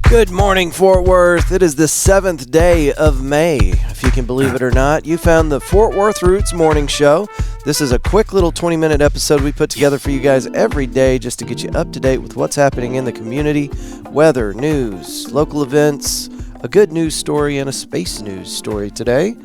Good morning, Fort Worth. It is the 7th day of May. If you can believe it or not, you found the Fort Worth Roots Morning Show. This is a quick little 20-minute episode we put together for you guys every day just to get you up to date with what's happening in the community, weather, news, local events, a good news story, and a space news story today.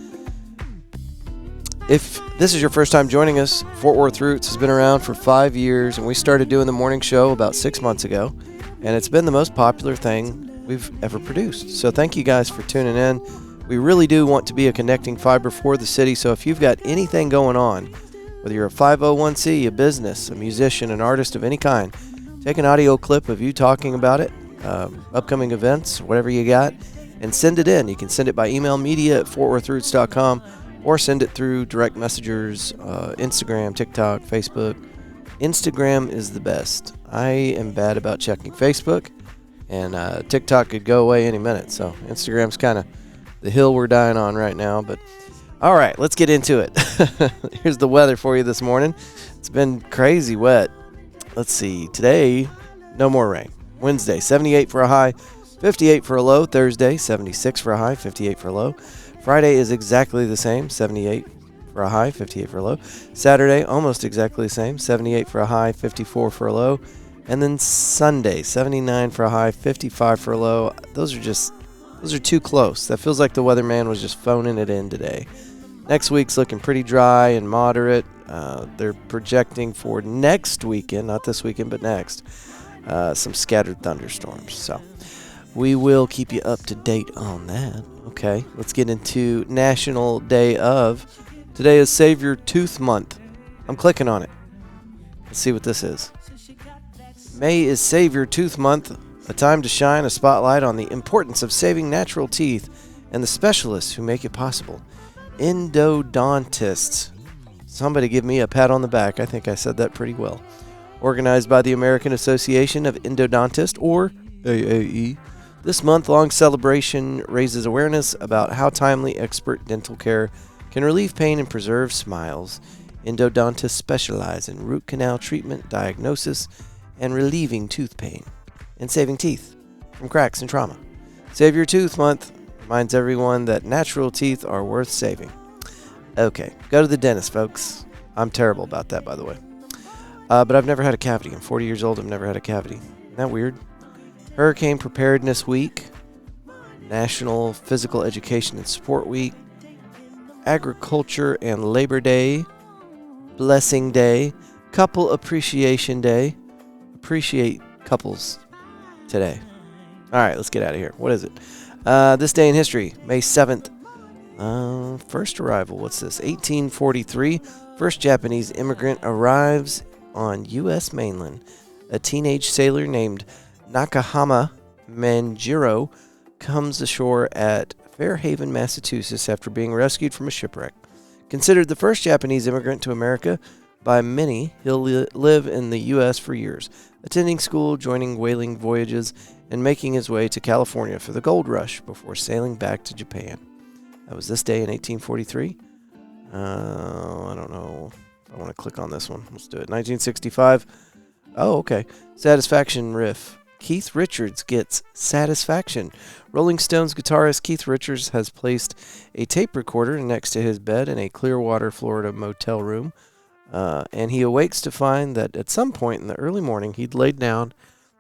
If this is your first time joining us, Fort Worth Roots has been around for 5 years, and we started doing the morning show about 6 months ago, and it's been the most popular thing we've ever produced. So thank you guys for tuning in. We really do want to be a connecting fiber for the city, so if you've got anything going on, whether you're a 501c, a business, a musician, an artist of any kind, take an audio clip of you talking about it, upcoming events, whatever you got, and send it in. You can send it by email, media@fortworthroots.com, or send it through direct messengers, Instagram, TikTok, Facebook. Instagram is the best. I am bad about checking Facebook, and TikTok could go away any minute. So Instagram's kind of the hill we're dying on right now. But all right, let's get into it. Here's the weather for you this morning. It's been crazy wet. Let's see. Today, no more rain. Wednesday, 78 for a high, 58 for a low. Thursday, 76 for a high, 58 for a low. Friday is exactly the same, 78 for a high, 58 for a low. Saturday, almost exactly the same, 78 for a high, 54 for a low. And then Sunday, 79 for a high, 55 for a low. Those are too close. That feels like the weatherman was just phoning it in today. Next week's looking pretty dry and moderate. They're projecting for next weekend, not this weekend, but next, some scattered thunderstorms. So we will keep you up to date on that. Okay, let's get into National Day of. Today is Save Your Tooth Month. I'm clicking on it. Let's see what this is. May is Save Your Tooth Month, a time to shine a spotlight on the importance of saving natural teeth and the specialists who make it possible. Endodontists. Somebody give me a pat on the back. I think I said that pretty well. Organized by the American Association of Endodontists, or AAE, this month-long celebration raises awareness about how timely expert dental care can relieve pain and preserve smiles. Endodontists specialize in root canal treatment, diagnosis, and relieving tooth pain, and saving teeth from cracks and trauma. Save Your Tooth Month reminds everyone that natural teeth are worth saving. Okay, go to the dentist, folks. I'm terrible about that, by the way. But I've never had a cavity. I'm 40 years old. I've never had a cavity. Isn't that weird? Hurricane Preparedness Week, National Physical Education and Support Week, Agriculture and Labor Day, Blessing Day, Couple Appreciation Day. Appreciate couples today. All right, let's get out of here. What is it? This day in history, May 7th. First arrival, what's this? 1843. First Japanese immigrant arrives on U.S. mainland. A teenage sailor named Nakahama Manjiro comes ashore at Fairhaven, Massachusetts after being rescued from a shipwreck. Considered the first Japanese immigrant to America by many, he'll live in the U.S. for years, attending school, joining whaling voyages, and making his way to California for the gold rush before sailing back to Japan. That was this day in 1843. I don't know if I want to click on this one. Let's do it. 1965. Oh, okay. Satisfaction riff. Keith Richards gets Satisfaction. Rolling Stones guitarist Keith Richards has placed a tape recorder next to his bed in a Clearwater, Florida motel room. And he awakes to find that at some point in the early morning, he'd laid down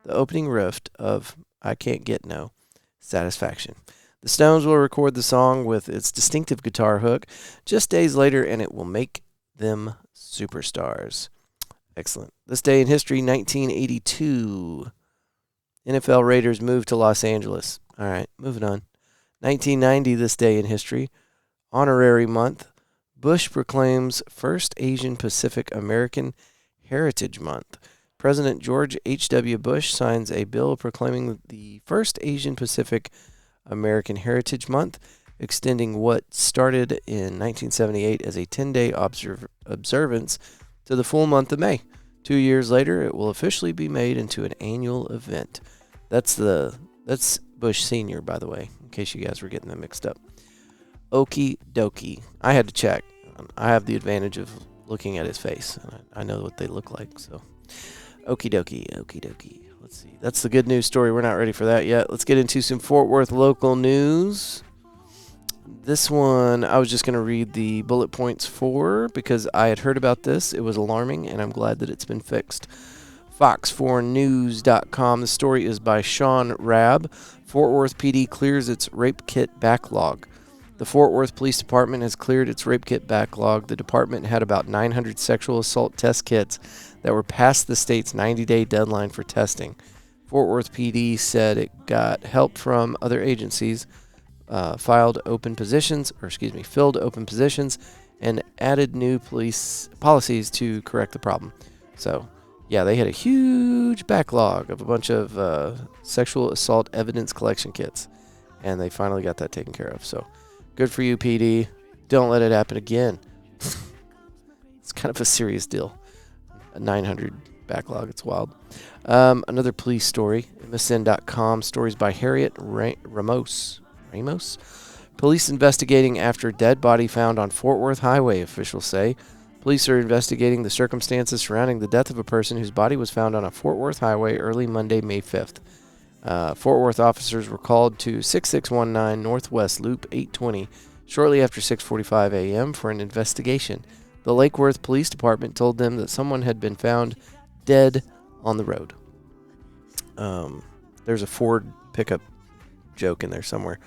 the opening riff of I Can't Get No Satisfaction. The Stones will record the song with its distinctive guitar hook just days later, and it will make them superstars. Excellent. This day in history, 1982. NFL Raiders moved to Los Angeles. All right, moving on. 1990, this day in history. Honorary month. Bush proclaims First Asian Pacific American Heritage Month. President George H.W. Bush signs a bill proclaiming the First Asian Pacific American Heritage Month, extending what started in 1978 as a 10-day observance to the full month of May. 2 years later, it will officially be made into an annual event. That's Bush Sr., by the way, in case you guys were getting them mixed up. Okie dokie. I had to check. I have the advantage of looking at his face. I know what they look like, so. Okie dokie. Let's see. That's the good news story. We're not ready for that yet. Let's get into some Fort Worth local news. This one, I was just going to read the bullet points for because I had heard about this. It was alarming, and I'm glad that it's been fixed. Fox4News.com. The story is by Sean Rabb. Fort Worth PD clears its rape kit backlog. The Fort Worth Police Department has cleared its rape kit backlog. The department had about 900 sexual assault test kits that were past the state's 90-day deadline for testing. Fort Worth PD said it got help from other agencies, filled open positions, and added new police policies to correct the problem. So, yeah, they had a huge backlog of a bunch of sexual assault evidence collection kits, and they finally got that taken care of. So, good for you, PD. Don't let it happen again. It's kind of a serious deal. A 900 backlog. It's wild. Another police story. MSN.com. Stories by Harriet Ramos. Police investigating after dead body found on Fort Worth Highway, officials say. Police are investigating the circumstances surrounding the death of a person whose body was found on a Fort Worth highway early Monday, May 5th. Fort Worth officers were called to 6619 Northwest Loop 820 shortly after 6:45 a.m. for an investigation. The Lake Worth Police Department told them that someone had been found dead on the road. There's a Ford pickup joke in there somewhere.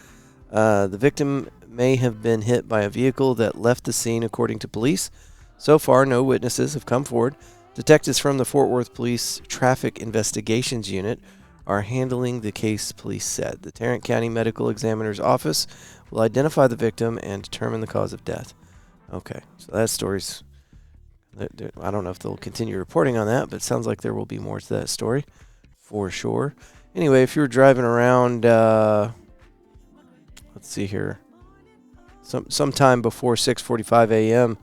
The victim may have been hit by a vehicle that left the scene, according to police. So far, no witnesses have come forward. Detectives from the Fort Worth Police Traffic Investigations Unit are handling the case, police said. The Tarrant County Medical Examiner's Office will identify the victim and determine the cause of death. Okay, so that story's... I don't know if they'll continue reporting on that, but it sounds like there will be more to that story, for sure. Anyway, if you were driving around, let's see here, sometime before 6:45 a.m.,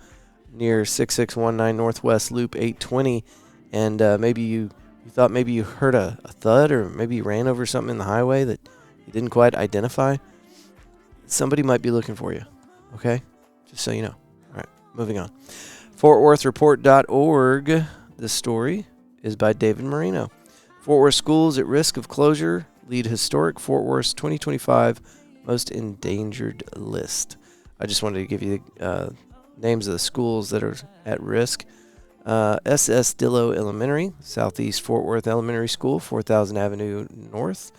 near 6619 Northwest Loop 820, and maybe you thought maybe you heard a thud, or maybe you ran over something in the highway that you didn't quite identify, somebody might be looking for you, okay? Just so you know. All right, moving on. FortWorthReport.org. This story is by David Marino. Fort Worth schools at risk of closure lead historic Fort Worth's 2025 most endangered list. I just wanted to give you names of the schools that are at risk. S.S. Dillow Elementary, Southeast Fort Worth Elementary School, 4000 Avenue North,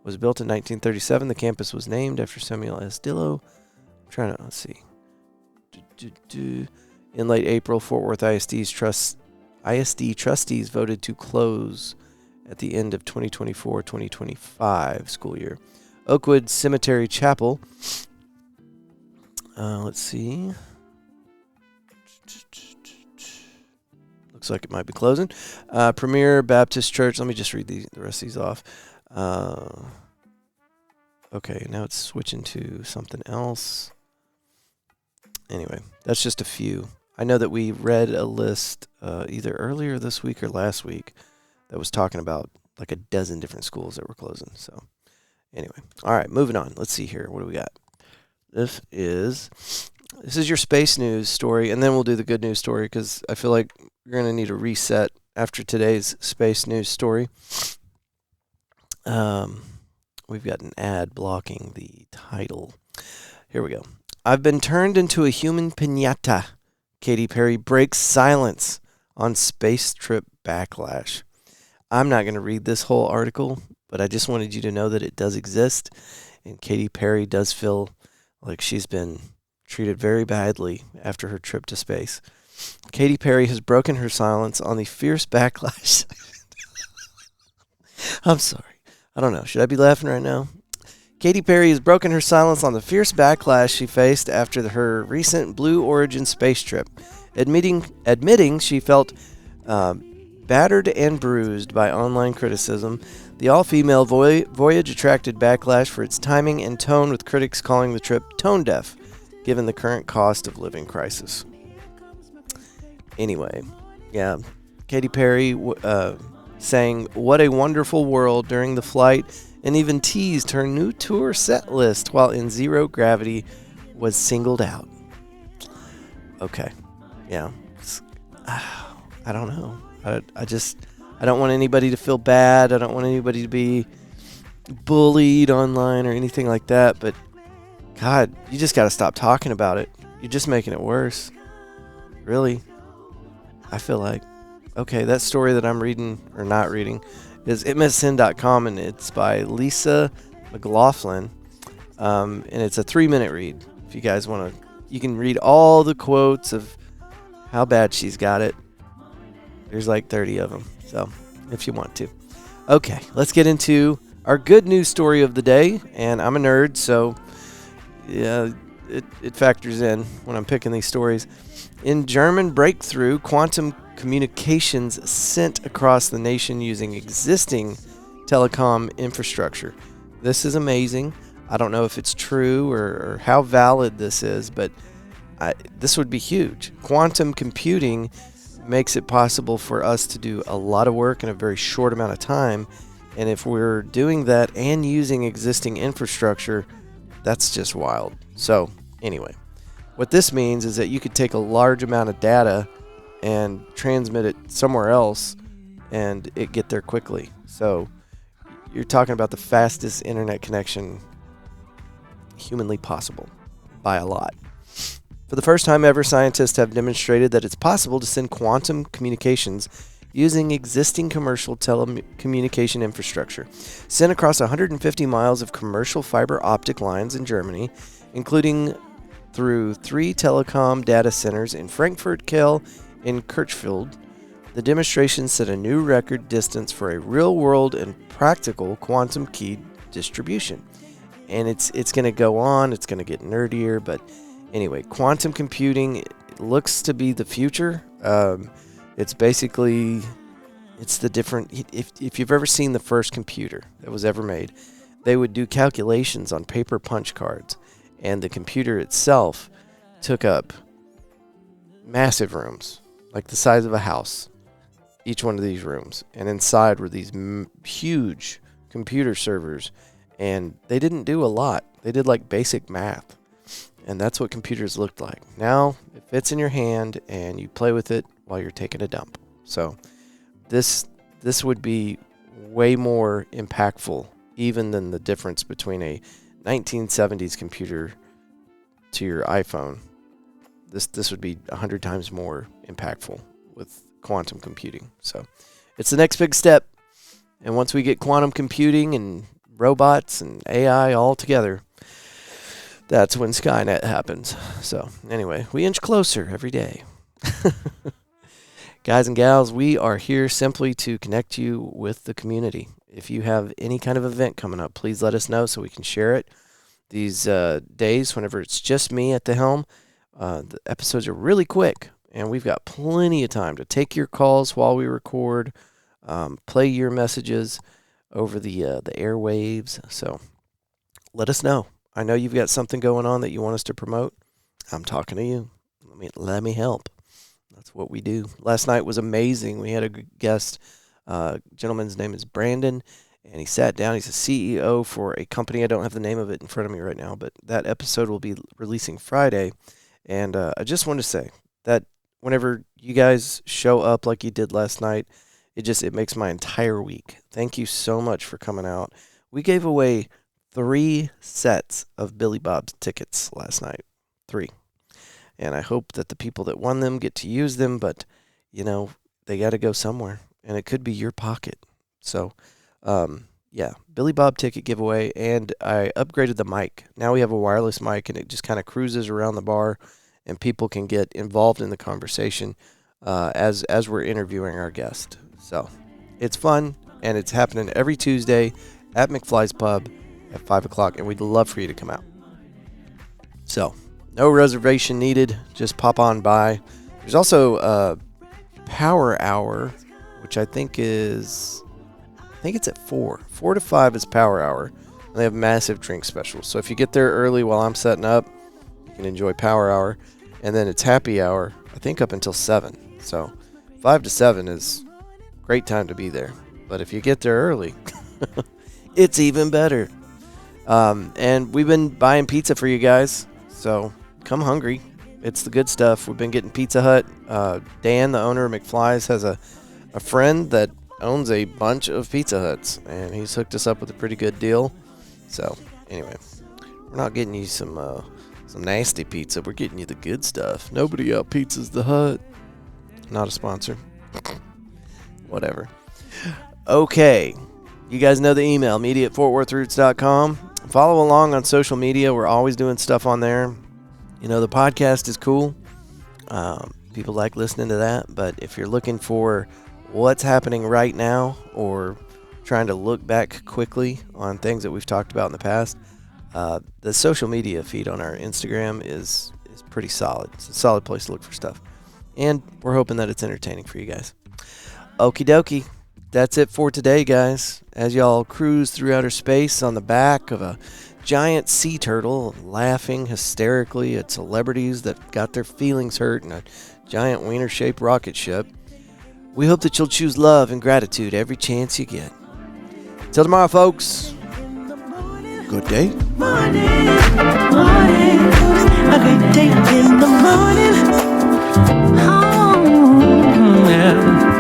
was built in 1937. The campus was named after Samuel S. Dillow. Let's see. In late April, Fort Worth ISD trustees voted to close at the end of 2024-2025 school year. Oakwood Cemetery Chapel. Let's see. Looks like it might be closing. Premier Baptist Church. Let me just read the rest of these off. Okay, now it's switching to something else. Anyway, that's just a few. I know that we read a list either earlier this week or last week that was talking about like a dozen different schools that were closing. So anyway, all right, moving on. Let's see here. What do we got? This is your space news story, and then we'll do the good news story because I feel like you're going to need a reset after today's space news story. We've got an ad blocking the title. Here we go. I've been turned into a human piñata. Katy Perry breaks silence on space trip backlash. I'm not going to read this whole article, but I just wanted you to know that it does exist, and Katy Perry does feel like she's been treated very badly after her trip to space. Katy Perry has broken her silence on the fierce backlash. I'm sorry. I don't know. Should I be laughing right now? Katy Perry has broken her silence on the fierce backlash she faced after her recent Blue Origin space trip, admitting she felt battered and bruised by online criticism. The all-female voyage attracted backlash for its timing and tone, with critics calling the trip tone-deaf, given the current cost of living crisis. Anyway, yeah, Katy Perry sang "What a Wonderful World" during the flight, and even teased her new tour set list while in Zero Gravity was singled out. Okay, yeah. I don't know. I don't want anybody to feel bad. I don't want anybody to be bullied online or anything like that, but God, you just got to stop talking about it. You're just making it worse. Really. I feel like. Okay, that story that I'm reading, or not reading, is msn.com, and it's by Lisa McLaughlin, and it's a 3-minute read. If you guys want to, you can read all the quotes of how bad she's got it. There's like 30 of them, so if you want to. Okay, let's get into our good news story of the day, and I'm a nerd, so yeah, it factors in when I'm picking these stories. In German breakthrough, quantum communications sent across the nation using existing telecom infrastructure. This is amazing. I don't know if it's true or how valid this is, but this would be huge. Quantum computing makes it possible for us to do a lot of work in a very short amount of time. And if we're doing that and using existing infrastructure, that's just wild. So anyway, what this means is that you could take a large amount of data and transmit it somewhere else and it get there quickly. So you're talking about the fastest internet connection humanly possible by a lot. For the first time ever, scientists have demonstrated that it's possible to send quantum communications using existing commercial telecommunication infrastructure sent across 150 miles of commercial fiber optic lines in Germany, including through 3 telecom data centers in Frankfurt, Kehl, and Kirchfeld. The demonstration set a new record distance for a real-world and practical quantum key distribution. And it's going to go on. It's going to get nerdier, but anyway, quantum computing looks to be the future. It's basically, it's the different, if you've ever seen the first computer that was ever made, they would do calculations on paper punch cards, and the computer itself took up massive rooms, like the size of a house, each one of these rooms, and inside were these huge computer servers, and they didn't do a lot. They did like basic math, and that's what computers looked like. Now it fits in your hand, and you play with it while you're taking a dump. So this would be way more impactful even than the difference between a 1970s computer to your iPhone. This would be 100 times more impactful with quantum computing. So it's the next big step. And once we get quantum computing and robots and AI all together, that's when Skynet happens. So anyway, we inch closer every day. Guys and gals, we are here simply to connect you with the community. If you have any kind of event coming up, please let us know so we can share it. These days, whenever it's just me at the helm, the episodes are really quick, and we've got plenty of time to take your calls while we record, play your messages over the airwaves. So let us know. I know you've got something going on that you want us to promote. I'm talking to you. Let me help. That's what we do. Last night was amazing. We had a guest. Gentleman's name is Brandon, and he sat down. He's a CEO for a company. I don't have the name of it in front of me right now, but that episode will be releasing Friday. And I just want to say that whenever you guys show up like you did last night, it makes my entire week. Thank you so much for coming out. We gave away 3 sets of Billy Bob's tickets last night. 3. And I hope that the people that won them get to use them, but, they got to go somewhere, and it could be your pocket. So, yeah, Billy Bob ticket giveaway, and I upgraded the mic. Now we have a wireless mic, and it just kind of cruises around the bar, and people can get involved in the conversation as we're interviewing our guest. So it's fun, and it's happening every Tuesday at McFly's Pub at 5 o'clock, and we'd love for you to come out. So no reservation needed. Just pop on by. There's also a Power Hour, which I think it's at 4. 4 to 5 is Power Hour. And they have massive drink specials. So if you get there early while I'm setting up, you can enjoy Power Hour. And then it's Happy Hour, I think up until 7. So 5 to 7 is a great time to be there. But if you get there early, it's even better. And we've been buying pizza for you guys, so come hungry. It's the good stuff. We've been getting Pizza Hut. Dan, the owner of McFly's, has a friend that owns a bunch of Pizza Huts, and he's hooked us up with a pretty good deal. So anyway, we're not getting you some nasty pizza. We're getting you the good stuff. Nobody out pizzas the Hut. Not a sponsor. Whatever. Okay. You guys know the email, media@fortworthroots.com. Follow along on social media. We're always doing stuff on there. You know, the podcast is cool. People like listening to that. But if you're looking for what's happening right now or trying to look back quickly on things that we've talked about in the past, the social media feed on our Instagram is pretty solid. It's a solid place to look for stuff. And we're hoping that it's entertaining for you guys. Okie dokie. That's it for today, guys. As y'all cruise through outer space on the back of a giant sea turtle, laughing hysterically at celebrities that got their feelings hurt in a giant wiener-shaped rocket ship, we hope that you'll choose love and gratitude every chance you get. Till tomorrow, folks. Good day. Morning, a good day in the morning. Oh, yeah.